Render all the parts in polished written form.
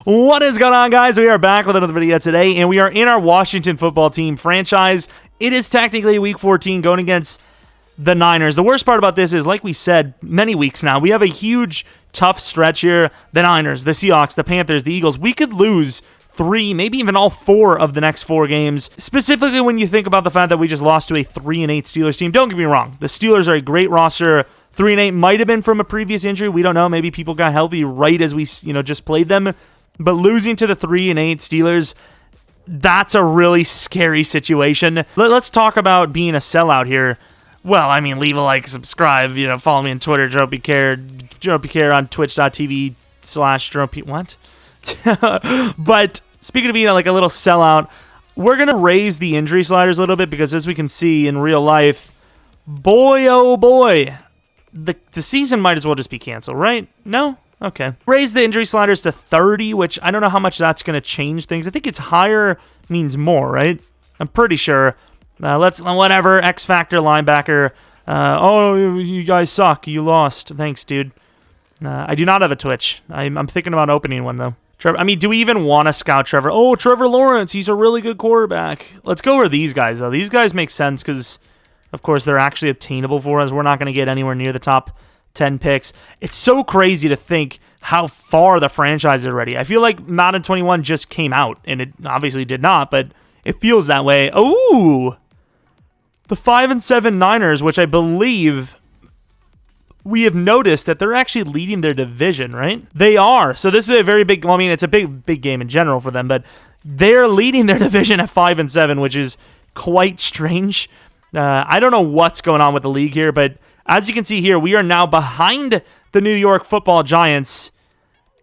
What is going on, guys? We are back with another video today, and we are in our Washington football team franchise. It is technically Week 14 going against the Niners. The worst part about this is, like we said many weeks now, we have a huge, tough stretch here. The Niners, the Seahawks, the Panthers, the Eagles. We could lose 3, maybe even all 4 of the next 4 games. Specifically when you think about the fact that we just lost to a 3-8 Steelers team. Don't get me wrong. The Steelers are a great roster. 3-8 might have been from a previous injury. We don't know. Maybe people got healthy right as we, just played them. But losing to the 3-8 Steelers, that's a really scary situation. Let's talk about being a sellout here. Well, I mean, leave a like, subscribe, follow me on Twitter, Jeromepkr on twitch.tv/Jeromepkr. What? But speaking of being like a little sellout, we're going to raise the injury sliders a little bit because as we can see in real life, boy, oh boy, the season might as well just be canceled, right? No? Okay. Raise the injury sliders to 30, which I don't know how much that's going to change things. I think it's higher means more, right? I'm pretty sure. Whatever, X Factor linebacker. Oh, you guys suck. You lost. Thanks, dude. I do not have a Twitch. I'm thinking about opening one, though. Trevor, I mean, do we even want to scout Trevor? Oh, Trevor Lawrence. He's a really good quarterback. Let's go over these guys, though. These guys make sense because, of course, they're actually obtainable for us. We're not going to get anywhere near the top 10 picks. It's so crazy to think how far the franchise is already. I feel like Madden 21 just came out, and it obviously did not, but it feels that way. Oh, the 5-7 Niners, which I believe we have noticed that they're actually leading their division, right? They are. So this is a very big, well, I mean, it's a big game in general for them, but they're leading their division at 5-7, which is quite strange. I don't know what's going on with the league here, but as you can see here, we are now behind the New York Football Giants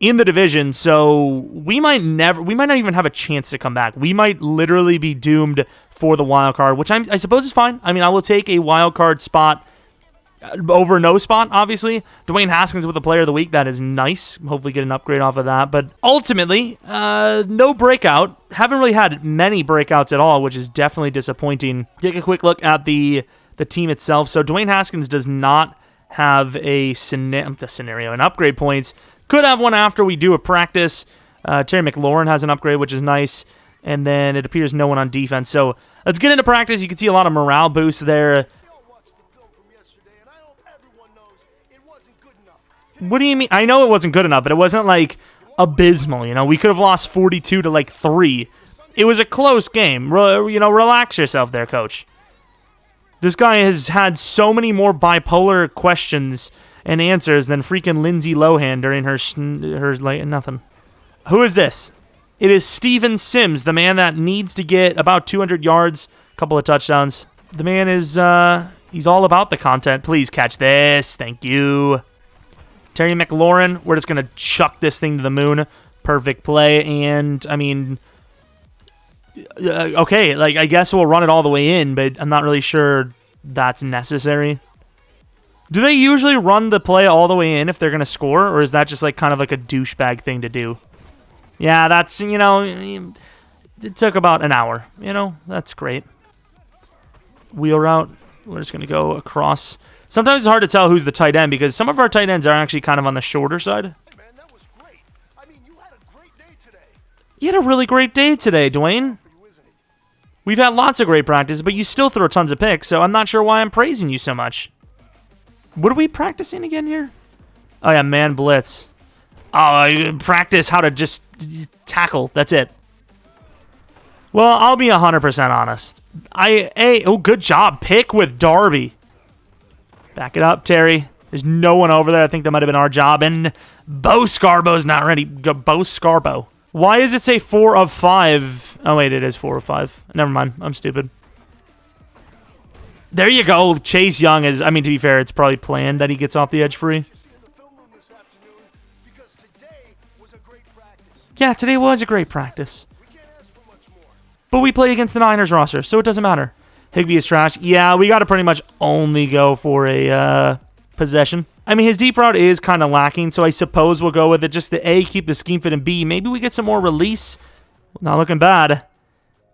in the division, so we might not even have a chance to come back. We might literally be doomed for the wild card, which I suppose is fine. I mean, I will take a wild card spot over no spot, obviously. Dwayne Haskins with the player of the week. That is nice. Hopefully get an upgrade off of that. But ultimately, no breakout. Haven't really had many breakouts at all, which is definitely disappointing. Take a quick look at the team itself. So Dwayne Haskins does not have an upgrade points. Could have one after we do a practice. Terry McLaurin has an upgrade, which is nice. And then it appears no one on defense. So let's get into practice. You can see a lot of morale boosts there. What do you mean? I know it wasn't good enough, but it wasn't like abysmal. We could have lost 42 to like 3. It was a close game. Relax yourself there, coach. This guy has had so many more bipolar questions and answers than freaking Lindsay Lohan during her like nothing. Who is this? It is Steven Sims, the man that needs to get about 200 yards, a couple of touchdowns. The man is he's all about the content. Please catch this. Thank you. Terry McLaurin, we're just going to chuck this thing to the moon. Perfect play. And, I mean, okay, like I guess we'll run it all the way in, but I'm not really sure that's necessary. Do they usually run the play all the way in if they're going to score, or is that just like kind of like a douchebag thing to do? Yeah, that's, it took about an hour. That's great. Wheel route. We're just going to go across. Sometimes it's hard to tell who's the tight end because some of our tight ends are actually kind of on the shorter side. Man, that was great. I mean, you had a great day today. You had a really great day today, Dwayne. We've had lots of great practice, but you still throw tons of picks, so I'm not sure why I'm praising you so much. What are we practicing again here? Oh, yeah, man blitz. Oh, practice how to just tackle. That's it. Well, I'll be 100% honest. Good job. Pick with Darby. Back it up, Terry. There's no one over there. I think that might have been our job. And Bo Scarbo's not ready. Bo Scarbo. Why does it say 4 of 5? Oh, wait, it is 4 of 5. Never mind. I'm stupid. There you go. Chase Young is, to be fair, it's probably planned that he gets off the edge free. Yeah, today was a great practice. But we play against the Niners roster, so it doesn't matter. Higbee is trash. Yeah, we got to pretty much only go for a possession. His deep route is kind of lacking, so I suppose we'll go with it just to A, keep the scheme fit, and B, maybe we get some more release. Not looking bad.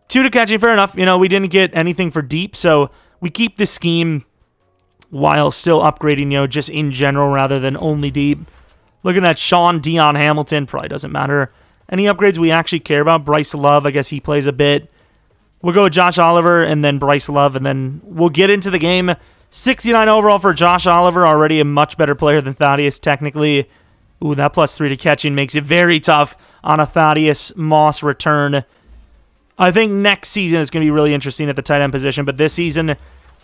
2 to catching, fair enough. We didn't get anything for deep, so we keep the scheme while still upgrading, just in general rather than only deep. Looking at Sean Dion Hamilton, probably doesn't matter. Any upgrades we actually care about? Bryce Love, I guess he plays a bit. We'll go with Josh Oliver and then Bryce Love, and then we'll get into the game. 69 overall for Josh Oliver, already a much better player than Thaddeus, technically. Ooh, that +3 to catching makes it very tough on a Thaddeus Moss return. I think next season is going to be really interesting at the tight end position, but this season,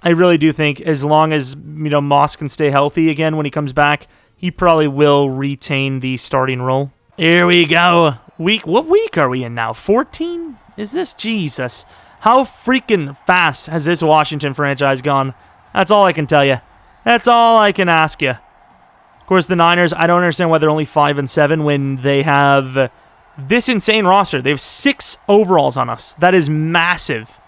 I really do think as long as Moss can stay healthy again when he comes back, he probably will retain the starting role. Here we go. What week are we in now? 14? Is this Jesus? How freaking fast has this Washington franchise gone? That's all I can tell you. That's all I can ask you. Of course, the Niners, I don't understand why they're only 5-7 when they have this insane roster. They have 6 overalls on us. That is massive.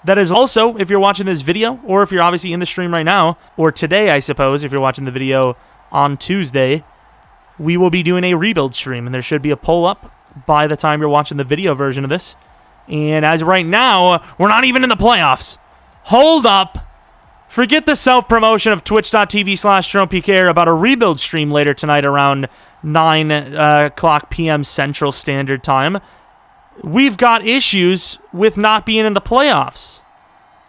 That is also, if you're watching this video, or if you're obviously in the stream right now, or today, I suppose, if you're watching the video on Tuesday, we will be doing a rebuild stream, and there should be a poll up by the time you're watching the video version of this. And as of right now, we're not even in the playoffs. Hold up. Forget the self-promotion of twitch.tv/Jeromepkr about a rebuild stream later tonight around 9 o'clock p.m. Central Standard Time. We've got issues with not being in the playoffs.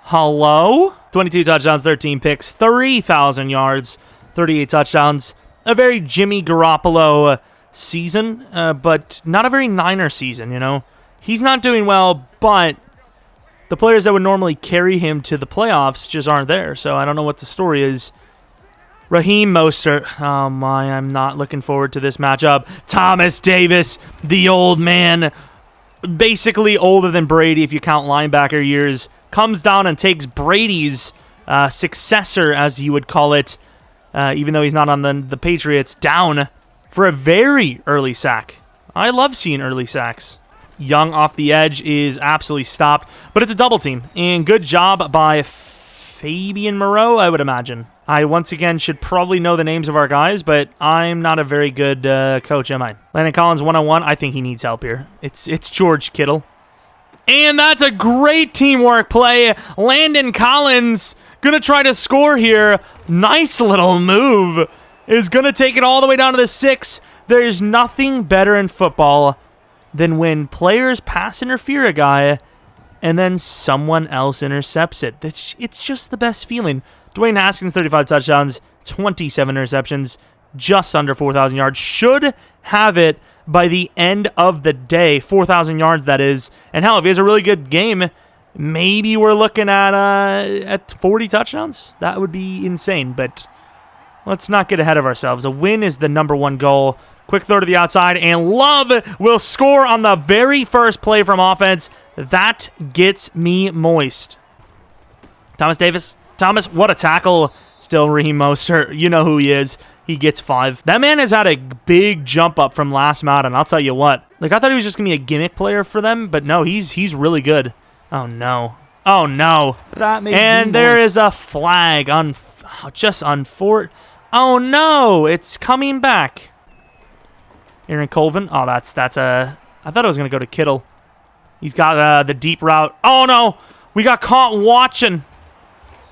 Hello? 22 touchdowns, 13 picks, 3,000 yards, 38 touchdowns. A very Jimmy Garoppolo season, but not a very Niner season, you know? He's not doing well, but the players that would normally carry him to the playoffs just aren't there, so I don't know what the story is. Raheem Mostert. Oh, my, I'm not looking forward to this matchup. Thomas Davis, the old man, basically older than Brady if you count linebacker years, comes down and takes Brady's successor, as you would call it, even though he's not on the Patriots, down for a very early sack. I love seeing early sacks. Young off the edge is absolutely stopped, but it's a double team, and good job by Fabian Moreau, I would imagine. I, once again, should probably know the names of our guys, but I'm not a very good coach, am I? Landon Collins, one-on-one. I think he needs help here. It's George Kittle. And that's a great teamwork play. Landon Collins going to try to score here. Nice little move. Is going to take it all the way down to the 6. There's nothing better in football than when players pass interfere a guy and then someone else intercepts it. It's just the best feeling. Dwayne Haskins, 35 touchdowns, 27 interceptions, just under 4,000 yards. Should have it by the end of the day. 4,000 yards, that is. And hell, if he has a really good game, maybe we're looking at 40 touchdowns. That would be insane, but let's not get ahead of ourselves. A win is the #1 goal. Quick throw to the outside, and Love will score on the very first play from offense. That gets me moist. Thomas Davis. Thomas, what a tackle. Still Raheem Mostert. You know who he is. He gets 5. That man has had a big jump up from last Madden, I'll tell you what. Like, I thought he was just going to be a gimmick player for them, but no, he's really good. Oh, no. Oh, no. And there is a flag on Fort. Oh, no. It's coming back. Aaron Colvin. Oh, that's a... I thought it was going to go to Kittle. He's got the deep route. Oh, no. We got caught watching.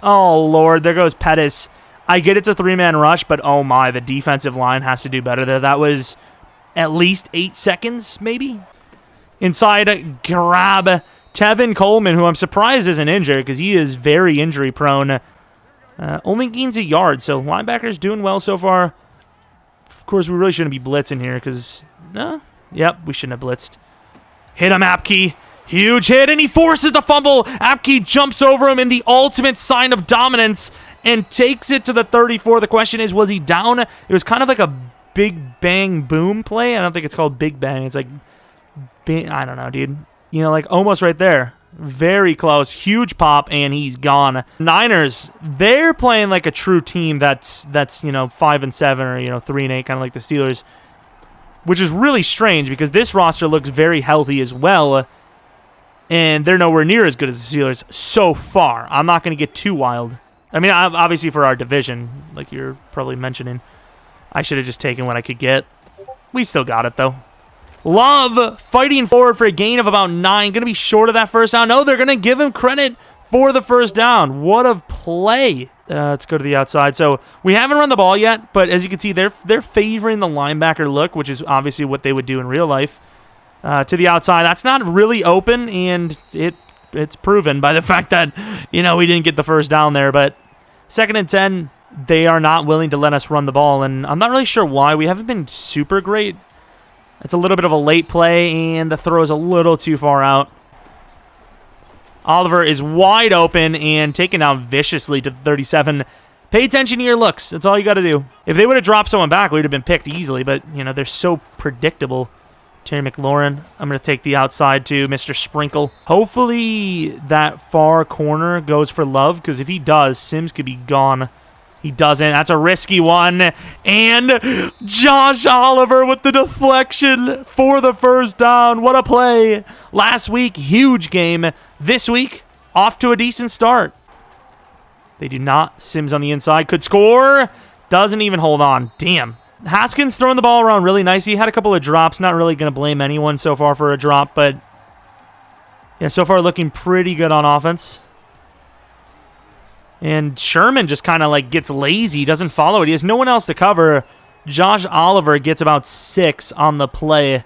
Oh, Lord. There goes Pettis. I get it's a 3-man rush, but oh, my. The defensive line has to do better there. That was at least 8 seconds, maybe. Inside, grab Tevin Coleman, who I'm surprised isn't injured because he is very injury-prone. Only gains a yard, so linebacker's doing well so far. Of course, we really shouldn't be blitzing here because, yep, we shouldn't have blitzed. Hit him, Apke. Huge hit, and he forces the fumble. Apke jumps over him in the ultimate sign of dominance and takes it to the 34. The question is, was he down? It was kind of like a big bang boom play. I don't think it's called big bang. It's like, I don't know, dude. You know, like almost right there. Very close. Huge pop, and he's gone. Niners, they're playing like a true team that's 5-7 or 3-8, kind of like the Steelers, which is really strange because this roster looks very healthy as well, and they're nowhere near as good as the Steelers so far. I'm not going to get too wild. I mean, obviously for our division, like you're probably mentioning, I should have just taken what I could get. We still got it, though. Love fighting forward for a gain of about 9. Going to be short of that first down. No, they're going to give him credit for the first down. What a play. Let's go to the outside. So we haven't run the ball yet, but as you can see, they're favoring the linebacker look, which is obviously what they would do in real life. to the outside. That's not really open, and it's proven by the fact that, we didn't get the first down there. But 2nd and 10, they are not willing to let us run the ball, and I'm not really sure why. We haven't been super great. It's a little bit of a late play, and the throw is a little too far out. Oliver is wide open and taken down viciously to 37. Pay attention to your looks. That's all you got to do. If they would have dropped someone back, we would have been picked easily, but, they're so predictable. Terry McLaurin. I'm going to take the outside to Mr. Sprinkle. Hopefully that far corner goes for Love, because if he does, Sims could be gone. He doesn't. That's a risky one. And Josh Oliver with the deflection for the first down. What a play. Last week, huge game. This week, off to a decent start. They do not. Sims on the inside. Could score. Doesn't even hold on. Damn. Haskins throwing the ball around really nice. He had a couple of drops. Not really going to blame anyone so far for a drop, but yeah, so far looking pretty good on offense. And Sherman just kind of gets lazy, doesn't follow it. He has no one else to cover. Josh Oliver gets about 6 on the play.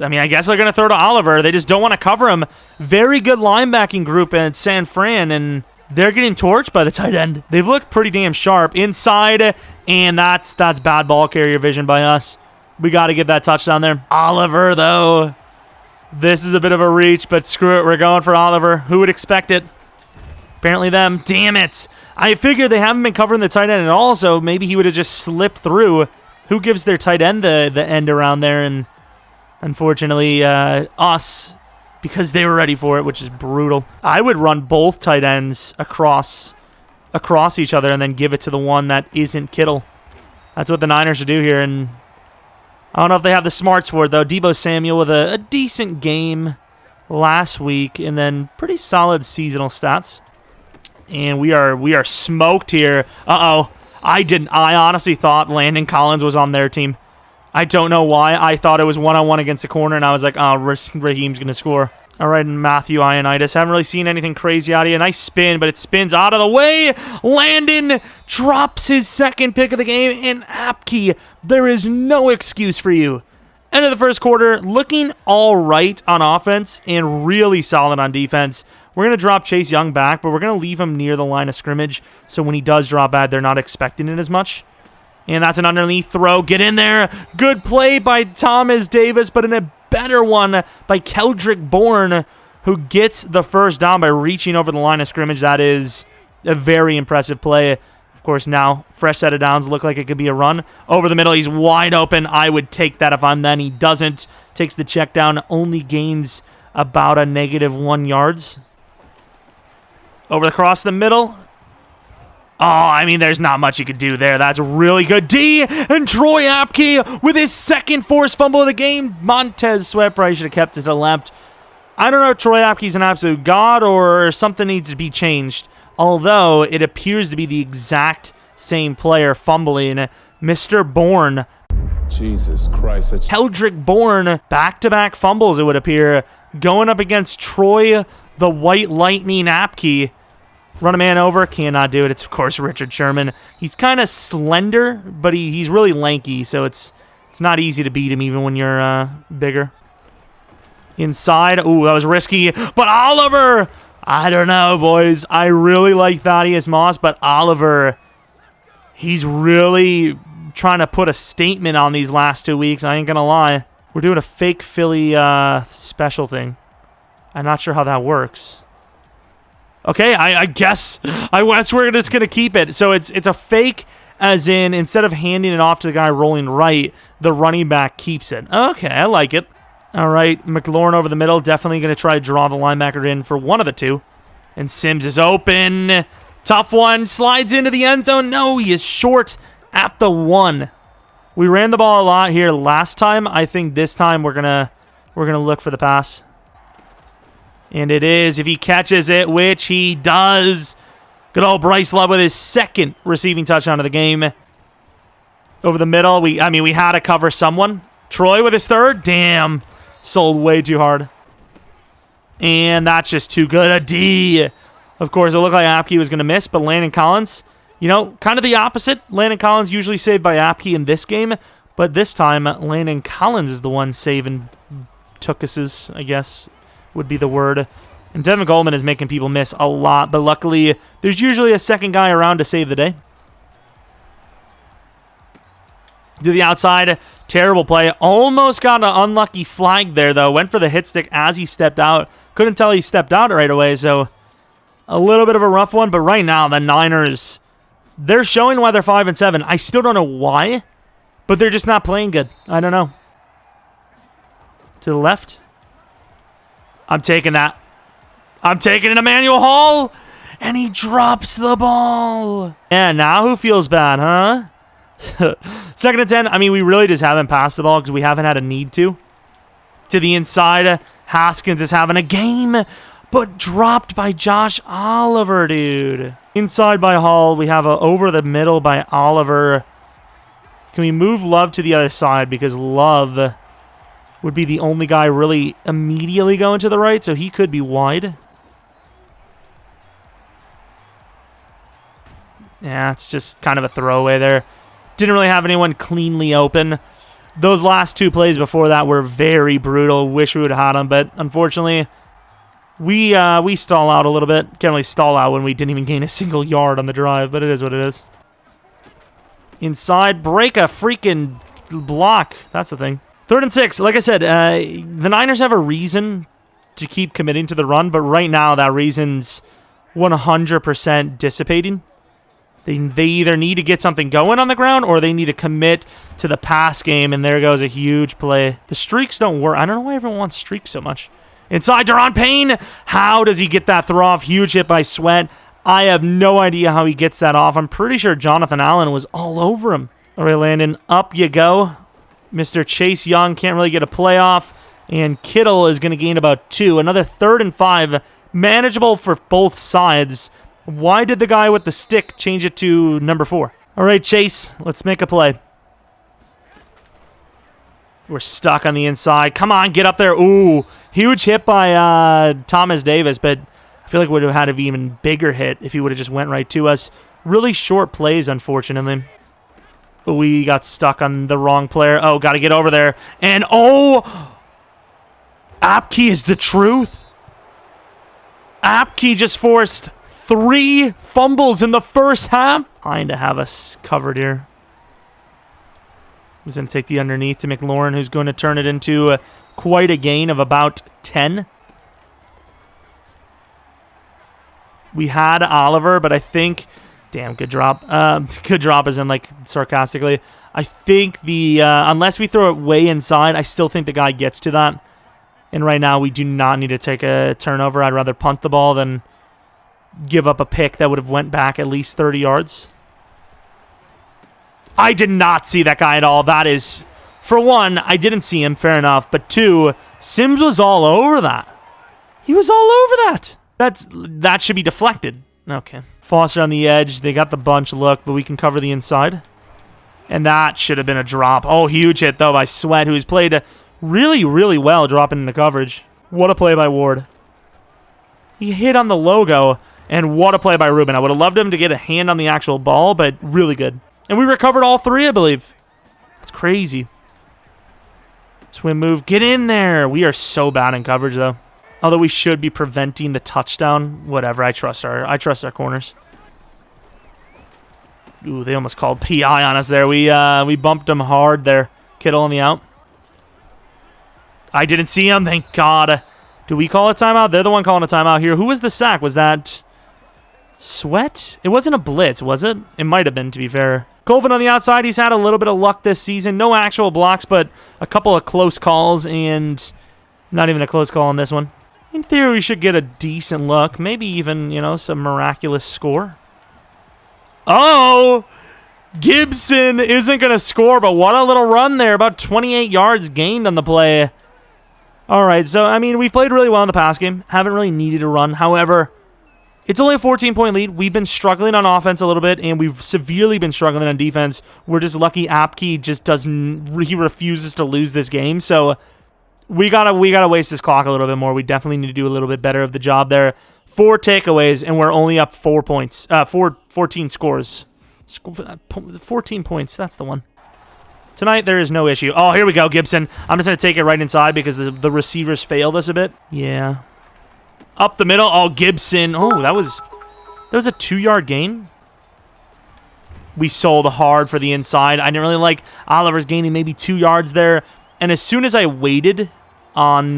I guess they're going to throw to Oliver. They just don't want to cover him. Very good linebacking group at San Fran, and they're getting torched by the tight end. They've looked pretty damn sharp inside, and that's bad ball carrier vision by us. We got to get that touchdown there. Oliver, though. This is a bit of a reach, but screw it. We're going for Oliver. Who would expect it? Apparently them. Damn it. I figured they haven't been covering the tight end at all, so maybe he would have just slipped through. Who gives their tight end the end around there? And unfortunately, us, because they were ready for it, which is brutal. I would run both tight ends across each other and then give it to the one that isn't Kittle. That's what the Niners should do here, and I don't know if they have the smarts for it, though. Deebo Samuel with a decent game last week, and then pretty solid seasonal stats. And we are smoked here. Uh-oh. I honestly thought Landon Collins was on their team. I don't know why. I thought it was one-on-one against the corner, and I was like, oh, Raheem's going to score. All right, Matthew Ioannidis. Haven't really seen anything crazy out of you. Nice spin, but it spins out of the way. Landon drops his second pick of the game, and Apke, there is no excuse for you. End of the first quarter, looking all right on offense and really solid on defense. We're going to drop Chase Young back, but we're going to leave him near the line of scrimmage, so when he does drop back, they're not expecting it as much. And that's an underneath throw. Get in there. Good play by Thomas Davis, but in a better one by Keldrick Bourne, who gets the first down by reaching over the line of scrimmage. That is a very impressive play. Of course, now, fresh set of downs. Look like it could be a run. Over the middle, he's wide open. I would take that if I'm them. He doesn't. Takes the check down. Only gains about a -1 yards. Over across the middle. Oh, there's not much you could do there. That's really good. D, and Troy Apke with his second forced fumble of the game. Montez Sweat probably should have kept it to the left. I don't know if Troy Apke's an absolute god or something needs to be changed, although it appears to be the exact same player fumbling. Mr. Bourne. Jesus Christ. Keldrick Bourne, back-to-back fumbles, it would appear, going up against Troy the White Lightning Apke. Run a man over, cannot do it. It's, of course, Richard Sherman. He's kind of slender, but he's really lanky, so it's not easy to beat him even when you're bigger. Inside. Ooh, that was risky. But Oliver! I don't know, boys. I really like Thaddeus Moss, but Oliver, he's really trying to put a statement on these last 2 weeks. I ain't going to lie. We're doing a fake Philly special thing. I'm not sure how that works. Okay, I guess we're just going to keep it. So it's a fake, as in instead of handing it off to the guy rolling right, the running back keeps it. Okay, I like it. All right, McLaurin over the middle. Definitely going to try to draw the linebacker in for one of the two. And Sims is open. Tough one. Slides into the end zone. No, he is short at the 1. We ran the ball a lot here last time. I think this time we're gonna look for the pass. And it is, if he catches it, which he does. Good old Bryce Love with his second receiving touchdown of the game. Over the middle, we had to cover someone. Troy with his third. Damn. Sold way too hard. And that's just too good. A D. Of course, it looked like Apke was going to miss, but Landon Collins, kind of the opposite. Landon Collins usually saved by Apke in this game, But this time, Landon Collins is the one saving tookuses, I guess would be the word. And Devin Goldman is making people miss a lot, but luckily there's usually a second guy around to save the day. To the outside, terrible play. Almost got an unlucky flag there, though. Went for the hit stick as he stepped out. Couldn't tell he stepped out right away, so a little bit of a rough one. But right now, the Niners, they're showing why they're 5-7. I still don't know why, but they're just not playing good. I don't know. To the left. I'm taking that. I'm taking it, Emmanuel Hall, and he drops the ball. Yeah, now who feels bad, huh? 2nd and 10. I mean, we really just haven't passed the ball because we haven't had a need to. To the inside, Haskins is having a game, but dropped by Josh Oliver, dude. Inside by Hall, we have a over the middle by Oliver. Can we move Love to the other side because Love would be the only guy really immediately going to the right, so he could be wide. Yeah, it's just kind of a throwaway there. Didn't really have anyone cleanly open. Those last two plays before that were very brutal. Wish we would have had them, but unfortunately, we stall out a little bit. Can't really stall out when we didn't even gain a single yard on the drive, but it is what it is. Inside, break a freaking block. That's the thing. 3rd and 6. Like I said, the Niners have a reason to keep committing to the run, but right now that reason's 100% dissipating. They either need to get something going on the ground or they need to commit to the pass game, and there goes a huge play. The streaks don't work. I don't know why everyone wants streaks so much. Inside, Daron Payne. How does he get that throw off? Huge hit by Sweat. I have no idea how he gets that off. I'm pretty sure Jonathan Allen was all over him. All right, Landon, up you go. Mr. Chase Young can't really get a play off, and Kittle is going to gain about 2. Another 3rd and 5. Manageable for both sides. Why did the guy with the stick change it to number 4? All right, Chase, let's make a play. We're stuck on the inside. Come on, get up there. Ooh, huge hit by Thomas Davis, but I feel like we would have had an even bigger hit if he would have just went right to us. Really short plays, unfortunately. But we got stuck on the wrong player. Oh, got to get over there. And, oh, Apke is the truth. Apke just forced 3 fumbles in the first half. Trying to have us covered here. He's going to take the underneath to McLaurin, who's going to turn it into quite a gain of about 10. We had Oliver, but I think... Damn, good drop. Good drop as in, like, sarcastically. I think the... unless we throw it way inside, I still think the guy gets to that. And right now, we do not need to take a turnover. I'd rather punt the ball than give up a pick that would have went back at least 30 yards. I did not see that guy at all. That is, for one, I didn't see him, fair enough. But 2, Sims was all over that. He was all over that. That should be deflected. Okay. Foster on the edge. They got the bunch look, but we can cover the inside. And that should have been a drop. Oh, huge hit, though, by Sweat, who's played really, really well dropping into coverage. What a play by Ward. He hit on the logo, and what a play by Rubin. I would have loved him to get a hand on the actual ball, but really good. And we recovered all 3, I believe. It's crazy. Swim move. Get in there. We are so bad in coverage, though. Although we should be preventing the touchdown. Whatever. I trust our corners. Ooh, they almost called PI on us there. We bumped them hard there. Kittle on the out. I didn't see him. Thank God. Do we call a timeout? They're the one calling a timeout here. Who was the sack? Was that Sweat? It wasn't a blitz, was it? It might have been, to be fair. Colvin on the outside. He's had a little bit of luck this season. No actual blocks, but a couple of close calls, and not even a close call on this one. In theory, we should get a decent look. Maybe even, some miraculous score. Oh! Gibson isn't going to score, but what a little run there. About 28 yards gained on the play. All right, so, I mean, we've played really well in the pass game. Haven't really needed to run. However, it's only a 14-point lead. We've been struggling on offense a little bit, and we've severely been struggling on defense. We're just lucky Apke just he refuses to lose this game. So we gotta waste this clock a little bit more. We definitely need to do a little bit better of the job there. 4 takeaways, and we're only up 4 points. 14 scores. 14 points, that's the one. Tonight, there is no issue. Oh, here we go, Gibson. I'm just going to take it right inside because the receivers failed us a bit. Yeah. Up the middle. Oh, Gibson. Oh, that was a 2-yard gain. We sold hard for the inside. I didn't really like Oliver's gaining maybe 2 yards there. And as soon as I waited on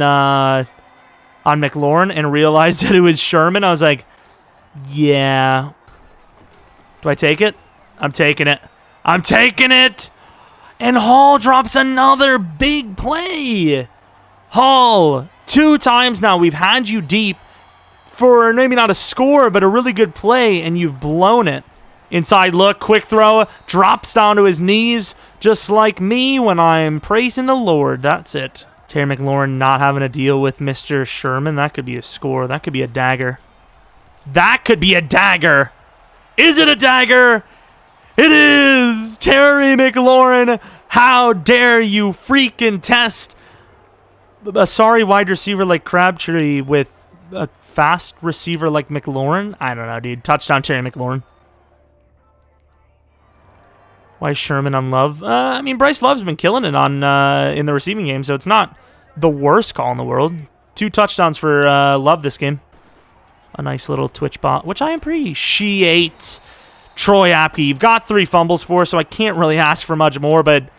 McLaurin and realized that it was Sherman, I was like, yeah. Do I take it? I'm taking it. I'm taking it! And Hall drops another big play. Hall, 2 times now we've had you deep for maybe not a score, but a really good play, and you've blown it. Inside look, quick throw, drops down to his knees, just like me when I'm praising the Lord. That's it. Terry McLaurin not having to deal with Mr. Sherman. That could be a score. That could be a dagger. That could be a dagger. Is it a dagger? It is! Terry McLaurin, how dare you freaking test a sorry wide receiver like Crabtree with a fast receiver like McLaurin? I don't know, dude. Touchdown, Terry McLaurin. Why is Sherman on Love? I mean, Bryce Love's been killing it on in the receiving game, so it's not the worst call in the world. 2 touchdowns for Love this game. A nice little Twitch bot, which I appreciate. Troy Apke, you've got 3 fumbles for, so I can't really ask for much more, but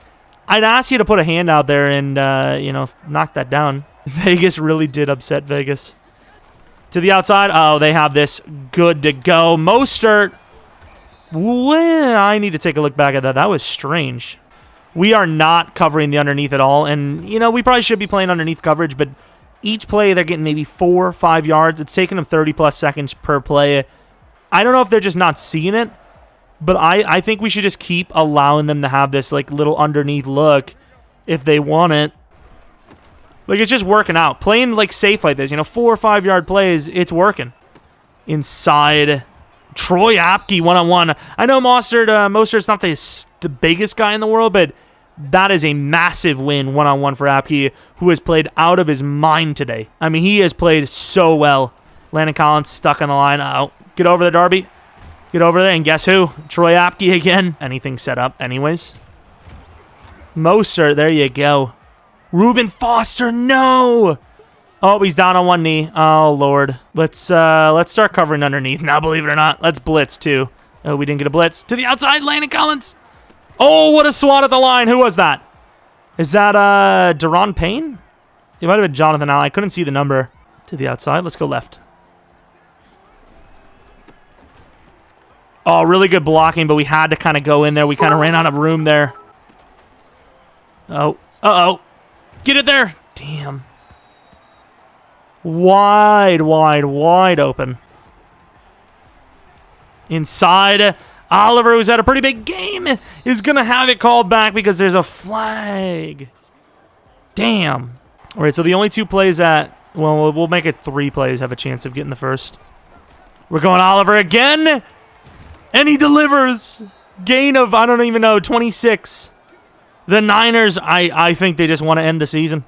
I'd ask you to put a hand out there and, knock that down. Vegas really did upset Vegas. To the outside. Oh, they have this good to go. Mostert. Well, I need to take a look back at that. That was strange. We are not covering the underneath at all, and, we probably should be playing underneath coverage, but each play they're getting maybe 4 or 5 yards. It's taking them 30-plus seconds per play. I don't know if they're just not seeing it, but I think we should just keep allowing them to have this little underneath look if they want it. It's just working out. Playing safe like this, 4 or 5 yard plays, it's working. Inside, Troy Apke one-on-one. I know Mostert's not the biggest guy in the world, but that is a massive win one-on-one for Apke, who has played out of his mind today. I mean, he has played so well. Landon Collins stuck on the line. Oh, get over there, Darby. Get over there, and guess who? Troy Apke again. Anything set up anyways. Mostert, there you go. Reuben Foster, no! Oh, he's down on one knee. Oh, Lord. Let's start covering underneath now, believe it or not. Let's blitz, too. Oh, we didn't get a blitz. To the outside, Landon Collins. Oh, what a swat at the line. Who was that? Is that Deron Payne? It might have been Jonathan Allen. I couldn't see the number. To the outside. Let's go left. Oh, really good blocking, but we had to kind of go in there. We kind of ran out of room there. Oh. Uh-oh. Get it there. Damn. Wide open. Inside. Oliver, who's had a pretty big game, is going to have it called back because there's a flag. Damn. All right, so the only 2 plays that, well, we'll make it 3 plays have a chance of getting the first. We're going Oliver again. And he delivers. Gain of, I don't even know, 26. The Niners, I think they just want to end the season.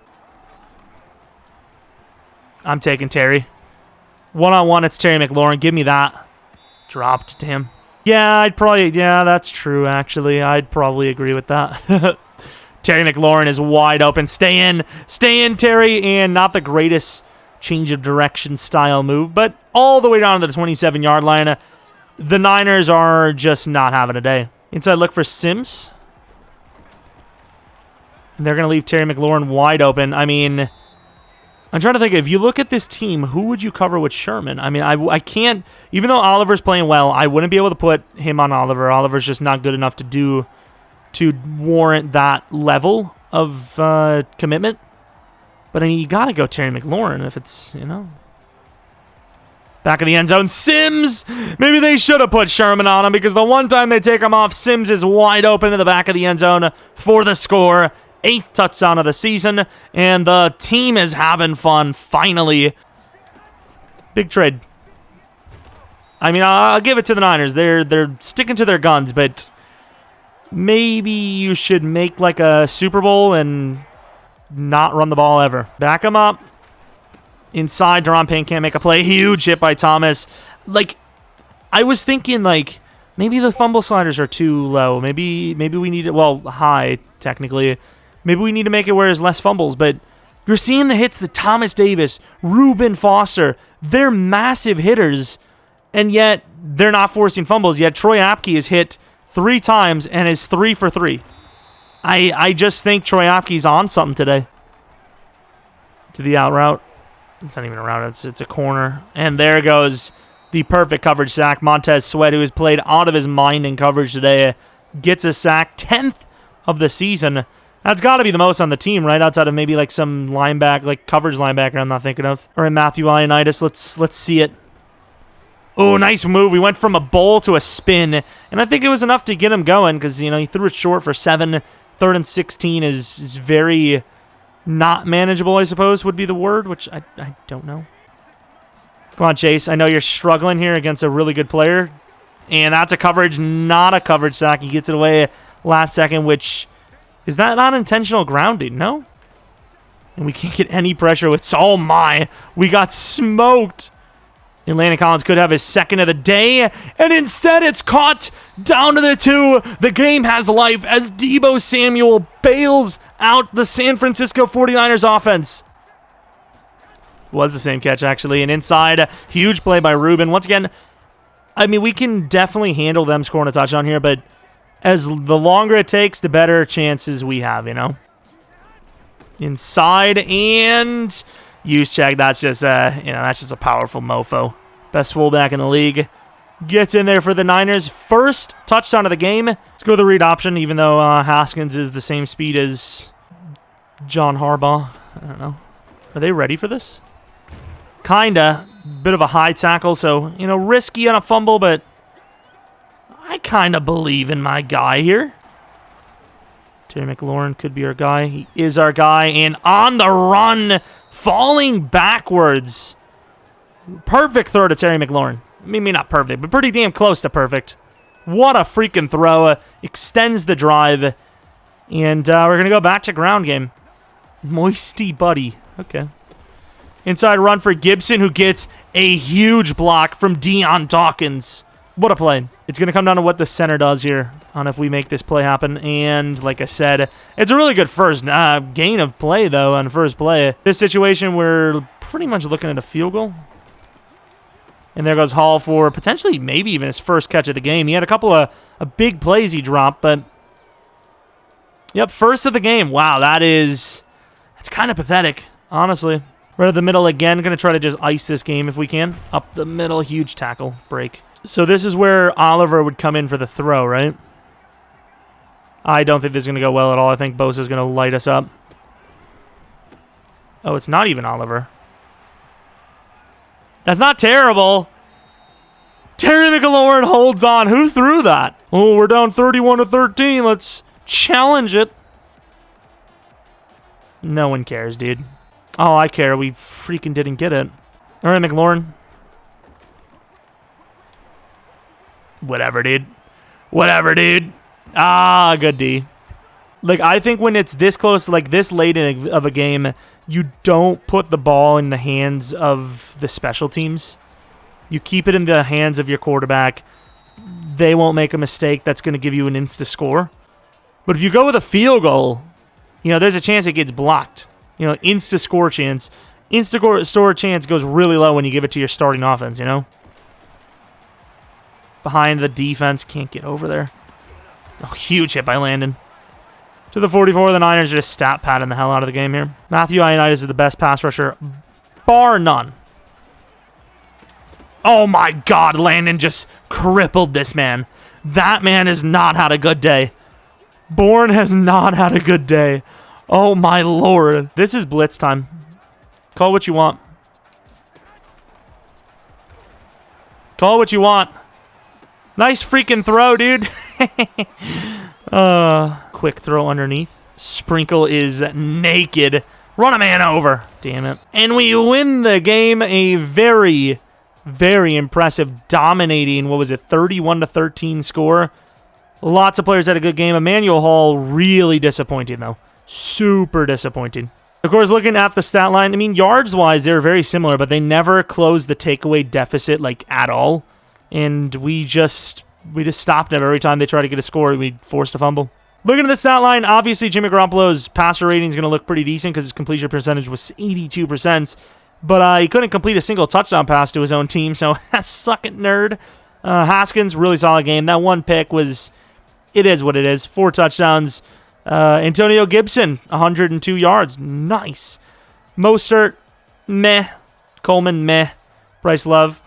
I'm taking Terry. One-on-one, it's Terry McLaurin. Give me that. Dropped to him. Yeah, that's true, actually. I'd probably agree with that. Terry McLaurin is wide open. Stay in, Terry. And not the greatest change of direction style move, but all the way down to the 27-yard line. The Niners are just not having a day. Inside look for Sims. And they're going to leave Terry McLaurin wide open. I mean, I'm trying to think, if you look at this team, who would you cover with Sherman? I mean, I can't, even though Oliver's playing well, I wouldn't be able to put him on Oliver. Oliver's just not good enough to warrant that level of commitment. But I mean, you got to go Terry McLaurin if it's, Back of the end zone, Sims! Maybe they should have put Sherman on him because the one time they take him off, Sims is wide open to the back of the end zone for the score. 8th touchdown of the season, and the team is having fun, finally. Big trade. I mean, I'll give it to the Niners. They're sticking to their guns, but maybe you should make a Super Bowl and not run the ball ever. Back him up. Inside, Deron Payne can't make a play. Huge hit by Thomas. I was thinking, Maybe the fumble sliders are too low. Maybe we need it, well, high, technically. Maybe we need to make it where there's less fumbles, but you're seeing the hits that Thomas Davis, Reuben Foster, they're massive hitters, and yet they're not forcing fumbles. Yet Troy Apke is hit 3 times and is 3 for 3. I just think Troy Apke's on something today. To the out route. It's not even a route. It's a corner. And there goes the perfect coverage sack. Montez Sweat, who has played out of his mind in coverage today, gets a sack. 10th of the season. That's got to be the most on the team, right? Outside of maybe like some linebacker, like coverage linebacker I'm not thinking of. Or in Matthew Ioannidis. Let's see it. Oh, nice move. We went from a bowl to a spin. And I think it was enough to get him going because, he threw it short for 7. 3rd and 16 is very not manageable, I suppose, would be the word, which I don't know. Come on, Chase. I know you're struggling here against a really good player. And that's a coverage, not a coverage sack. He gets it away last second, which... Is that not intentional grounding? No? And we can't get any pressure with... Oh, my. We got smoked. And Landon Collins could have his second of the day. And instead, it's caught down to the 2. The game has life as Deebo Samuel bails out the San Francisco 49ers offense. Was the same catch, actually. And inside, huge play by Reuben. Once again, I mean, we can definitely handle them scoring a touchdown here, but... As the longer it takes, the better chances we have, Inside and Juszczyk. That's just a powerful mofo. Best fullback in the league. Gets in there for the Niners. First touchdown of the game. Let's go with the read option, even though Haskins is the same speed as John Harbaugh. I don't know. Are they ready for this? Kinda. Bit of a high tackle, so, risky on a fumble, but... I kind of believe in my guy here. Terry McLaurin could be our guy. He is our guy. And on the run, falling backwards. Perfect throw to Terry McLaurin. Maybe not perfect, but pretty damn close to perfect. What a freaking throw. Extends the drive. And we're going to go back to ground game. Moisty buddy. Okay. Inside run for Gibson, who gets a huge block from Deion Dawkins. What a play. It's going to come down to what the center does here on if we make this play happen. And like I said, it's a really good first gain of play, though, on first play. This situation, we're pretty much looking at a field goal. And there goes Hall for potentially maybe even his first catch of the game. He had a couple of big plays he dropped, but... Yep, first of the game. Wow, that's kind of pathetic, honestly. Right at the middle again. Going to try to just ice this game if we can. Up the middle, huge tackle, break. So this is where Oliver would come in for the throw, right? I don't think this is going to go well at all. I think Bosa's going to light us up. Oh, it's not even Oliver. That's not terrible. Terry McLaurin holds on. Who threw that? Oh, we're down 31-13. Let's challenge it. No one cares, dude. Oh, I care. We freaking didn't get it. All right, McLaurin. Whatever, dude. Whatever, dude. Ah, good D. Like, I think when it's this close, like this late of a game, you don't put the ball in the hands of the special teams. You keep it in the hands of your quarterback. They won't make a mistake that's going to give you an insta score. But if you go with a field goal, there's a chance it gets blocked. Insta score chance. Insta score chance goes really low when you give it to your starting offense, Behind the defense. Can't get over there. Oh, huge hit by Landon. To the 44. The Niners are just stat padding the hell out of the game here. Matthew Ioannidis is the best pass rusher, bar none. Oh, my God. Landon just crippled this man. That man has not had a good day. Bourne has not had a good day. Oh, my Lord. This is blitz time. Call what you want. Call what you want. Nice freaking throw, dude. Quick throw underneath. Sprinkle is naked. Run a man over. Damn it. And we win the game. A very, very impressive, dominating, 31-13 score. Lots of players had a good game. Emmanuel Hall, really disappointing, though. Super disappointing. Of course, looking at the stat line, yards-wise, they're very similar, but they never closed the takeaway deficit, at all. And we just we just stopped it every time they tried to get a score. We forced a fumble. Looking at the stat line, obviously Jimmy Garoppolo's passer rating is going to look pretty decent because his completion percentage was 82%. But he couldn't complete a single touchdown pass to his own team, so suck it, nerd. Haskins, really solid game. That one pick was, it is what it is. 4 touchdowns. Antonio Gibson, 102 yards. Nice. Mostert, meh. Coleman, meh. Bryce Love,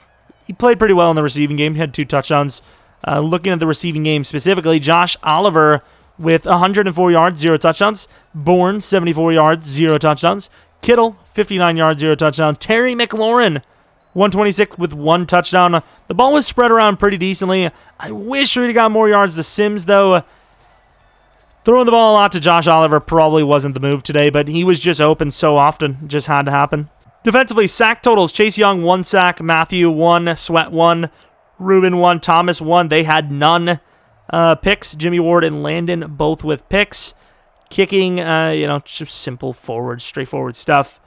he played pretty well in the receiving game. He had 2 touchdowns. Looking at the receiving game specifically, Josh Oliver with 104 yards, 0 touchdowns. Bourne, 74 yards, 0 touchdowns. Kittle, 59 yards, 0 touchdowns. Terry McLaurin, 126 with 1 touchdown. The ball was spread around pretty decently. I wish we'd got more yards to Sims, though. Throwing the ball a lot to Josh Oliver probably wasn't the move today, but he was just open so often. It just had to happen. Defensively, sack totals. Chase Young, 1 sack. Matthew, 1. Sweat, 1. Rubin, 1. Thomas, 1. They had none. Picks, Jimmy Ward and Landon, both with picks. Kicking, just simple forward, straightforward stuff.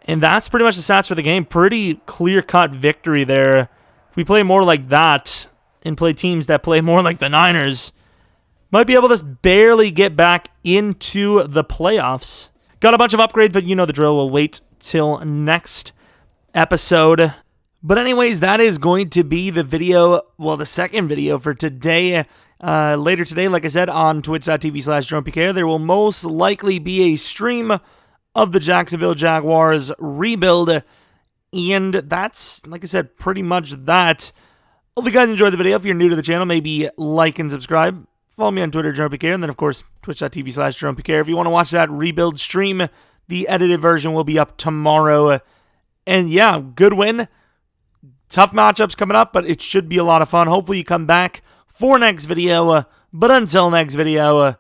And that's pretty much the stats for the game. Pretty clear-cut victory there. If we play more like that and play teams that play more like the Niners, might be able to barely get back into the playoffs. Got a bunch of upgrades, but you know the drill. We'll wait till next episode. But anyways, that is going to be the video, the second video for today. Later today, like I said, on twitch.tv/Jeromepkr, there will most likely be a stream of the Jacksonville Jaguars rebuild. And that's, like I said, pretty much that. Hope you guys enjoyed the video. If you're new to the channel, maybe like and subscribe. Follow me on Twitter, Jeromepkr, and then, of course, twitch.tv/Jeromepkr. If you want to watch that rebuild stream, the edited version will be up tomorrow. And yeah, good win. Tough matchups coming up, but it should be a lot of fun. Hopefully you come back for next video. But until next video,